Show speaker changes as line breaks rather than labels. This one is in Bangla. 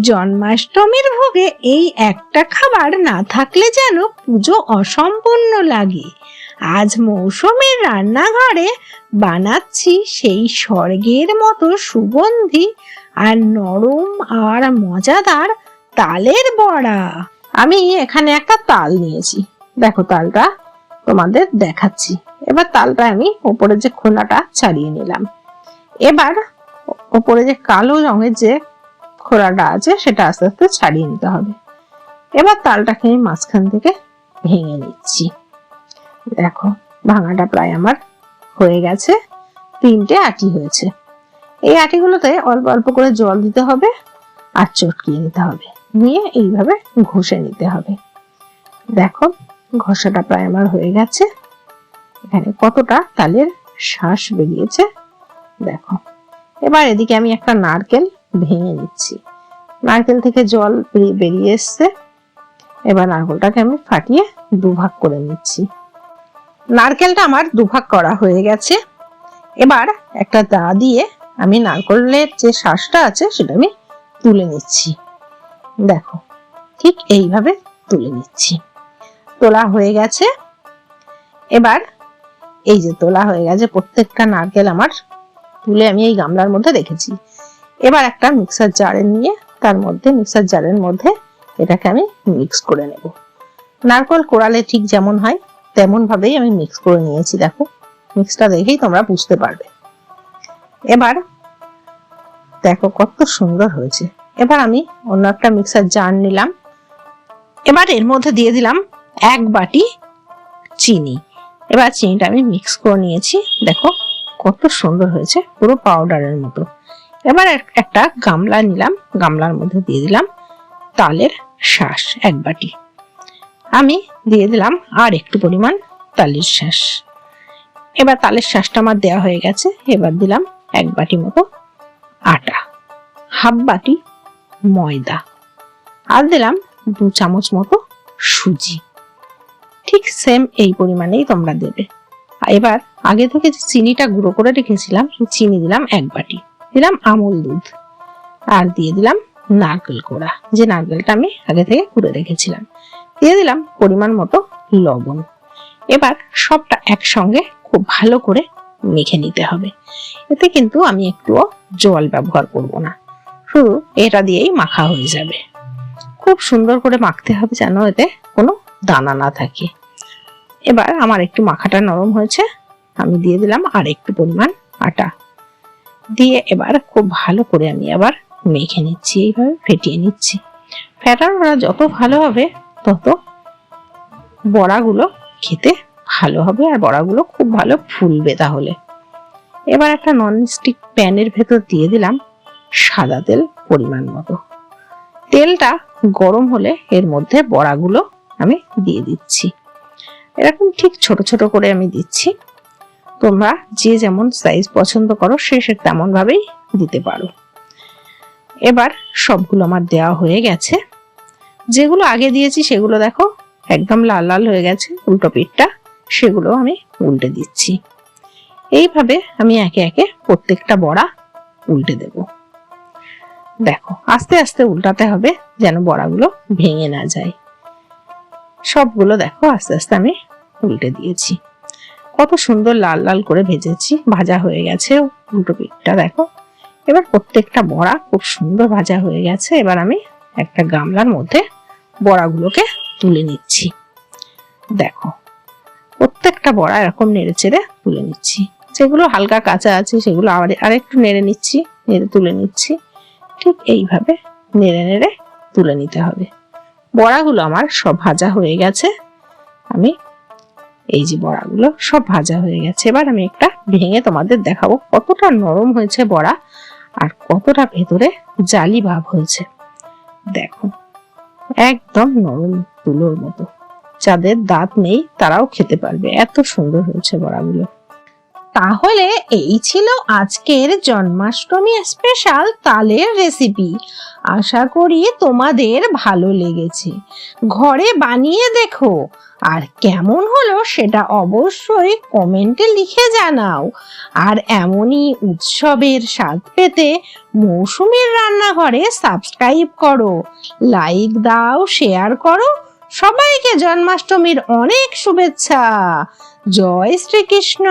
জন্মাষ্টমীর ভোগে এই একটা খাবার না থাকলে যেন পুজো অসম্পূর্ণ লাগে। আজ মৌসুমীর রান্নাঘরে বানাচ্ছি সেই স্বর্গের মতো সুগন্ধি আর নরম আর মজাদার তালের বড়া। আমি এখানে একটা তাল নিয়েছি, দেখো তালটা তোমাদের দেখাচ্ছি। এবার তালটা আমি উপরে যে খোলাটা ছাড়িয়ে নিলাম। এবার উপরে যে কালো রঙের যে খোলাটা আছে সেটা আস্তে আস্তে ছাড়িয়ে নিতে হবে। এবার তালটাকে আমি মাঝখান থেকে ভেঙে নিচ্ছি। দেখো ভাঙাটা প্রায় আমার হয়ে গেছে, 3টে আটি হয়েছে। এই আটিগুলোতে অল্প অল্প করে জল দিতে হবে আর চটকিয়ে নিতে হবে, নিয়ে এইভাবে ঘষে নিতে হবে। দেখো ঘষাটা প্রায় আমার হয়ে গেছে। এখানে কতটা তালের শাঁস বেরিয়েছে দেখো। এবার এদিকে আমি একটা নারকেল ভেঙে নিচ্ছি, নারকেল থেকে জল বেরিয়ে এসছে। এবার নারকেলটাকে আমি ফাটিয়ে দুভাগ করে নিচ্ছি। নারকেলটা আমার দুভাগ করা হয়ে গেছে। এবার একটা দা দিয়ে আমি নারকেলের যে শাঁসটা আছে সেটা আমি তুলে নিচ্ছি। দেখো ঠিক এইভাবে তুলে নিচ্ছি। তোলা হয়ে গেছে। এবার এই যে তোলা হয়ে গেছে প্রত্যেকটা নারকেল আমার তুলে আমি এই গামলার মধ্যে রেখেছি। এবার একটা মিক্সার জারে নিয়ে তার মধ্যে মিক্সার জারের মধ্যে এটাকে আমি মিক্স করে নেব। নারকেল কোড়ালে ঠিক যেমন হয় তেমন ভাবেই আমি মিক্স করে নিয়েছি। দেখো মিক্সটা দেখেই তোমরা বুঝতে পারবে। এবার দেখো কত সুন্দর হয়েছে। এবার আমি অন্য একটা মিক্সার জার নিলাম। এবার এর মধ্যে দিয়ে দিলাম 1 বাটি চিনি। এবার চিনিটা আমি মিক্স করে নিয়েছি। দেখো কত সুন্দর হয়েছে, পুরো পাউডারের মতো। এবার একটা গামলা নিলাম, গামলার মধ্যে দিয়ে দিলাম তালের শাঁস 1 বাটি। আমি দিয়ে দিলাম আর একটু পরিমাণ তালের শাঁস। এবার তালের শাঁসটা আমার দেওয়া হয়ে গেছে। এবার দিলাম 1 বাটি মতো আটা, 1/2 বাটি ময়দা, আর দিলাম 2 চামচ মতো সুজি। ঠিক সেম এই পরিমাণেই তোমরা দেবে। এবার আগে থেকে যে চিনিটা গুঁড়ো করে রেখেছিলাম সেই চিনি দিলাম 1 বাটি, দিলাম আমুল দুধ, আর দিয়ে দিলাম নারকেল কোড়া, যে নারকেলটা আমি আগে থেকে কুড়ে রেখেছিলাম, দিয়ে দিলাম পরিমাণ মতো লবণ। এবার সবটা একসঙ্গে খুব ভালো করে মেখে নিতে হবে। এতে কিন্তু আমি একটুও জল ব্যবহার করব না, শুধু এটা দিয়েই মাখা হয়ে যাবে। খুব সুন্দর করে মাখতে হবে যেন এতে কোনো দানা না থাকে। এবার আমার একটু মাখাটা নরম হয়েছে, আমি দিয়ে দিলাম আর একটু পরিমাণ আটা, দিয়ে এবার খুব ভালো করে আমি আবার মেখে নিচ্ছি, এইভাবে ফেটিয়ে নিচ্ছি। ফেটানোটা যত ভালো হবে তত বড়াগুলো খেতে ভালো হবে আর বড়াগুলো খুব ভালো ফুলবে। তাহলে এবার একটা ননস্টিক প্যানের ভেতর দিয়ে দিলাম সাদা তেল পরিমাণ মতো। তেলটা গরম হলে এর মধ্যে বড়াগুলো আমি দিয়ে দিচ্ছি। এরকম ঠিক ছোট ছোট করে আমি দিচ্ছি। তোমরা যে যেমন সাইজ পছন্দ করো সে তেমন ভাবেই দিতে পারো। এবার সবগুলো আমার দেওয়া হয়ে গেছে। যেগুলো আগে দিয়েছি সেগুলো দেখো একদম লাল লাল হয়ে গেছে, উল্টো পিঠটা, সেগুলো আমি উল্টে দিচ্ছি। এইভাবে আমি একে একে প্রত্যেকটা বড়া উল্টে দেব। দেখো আস্তে আস্তে উল্টাতে হবে যেন বড়াগুলো ভেঙে না যায়। সবগুলো দেখো আস্তে আস্তে আমি উল্টে দিয়েছি। কত সুন্দর লাল লাল করে ভেজেছি, ভাজা হয়ে গেছে উল্টো পিঠটা দেখো। এবার প্রত্যেকটা বড়া খুব সুন্দর ভাজা হয়ে গেছে। এবার আমি একটা গামলার মধ্যে বড়াগুলোকে তুলে নিচ্ছি। দেখো প্রত্যেকটা বড়া এরকম নেড়ে চেড়ে তুলে নিচ্ছি। যেগুলো হালকা কাঁচা আছে সেগুলো আর একটু নেড়ে নিচ্ছি, নেড়ে তুলে নিচ্ছি। ঠিক এইভাবে নেড়ে নেড়ে তুলে নিতে হবে। বড়াগুলো আমার সব ভাজা হয়ে গেছে। আমি এই যে বড়াগুলো সব ভাজা হয়ে গেছে। এবার আমি একটা ভেঙে তোমাদের দেখাবো কতটা নরম হয়েছে বড়া আর কতটা ভেতরে জালি ভাব হয়েছে। দেখো একদম নরম তুলোর মতো, যাদের দাঁত নেই তারাও খেতে পারবে, এত সুন্দর হয়েছে বড়াগুলো। তাহলে এই ছিল আজকের জন্মাষ্টমী স্পেশাল তালের রেসিপি। আশা করি তোমাদের ভালো লেগেছে। ঘরে বানিয়ে দেখো, আর কেমন হলো সেটা অবশ্যই কমেন্টে লিখে জানাও। আর এমনই উৎসবের স্বাদ পেতে মৌসুমীর রান্নাঘরে সাবস্ক্রাইব করো, লাইক দাও, শেয়ার করো। সবাইকে জন্মাষ্টমীর অনেক শুভেচ্ছা। জয় শ্রীকৃষ্ণ।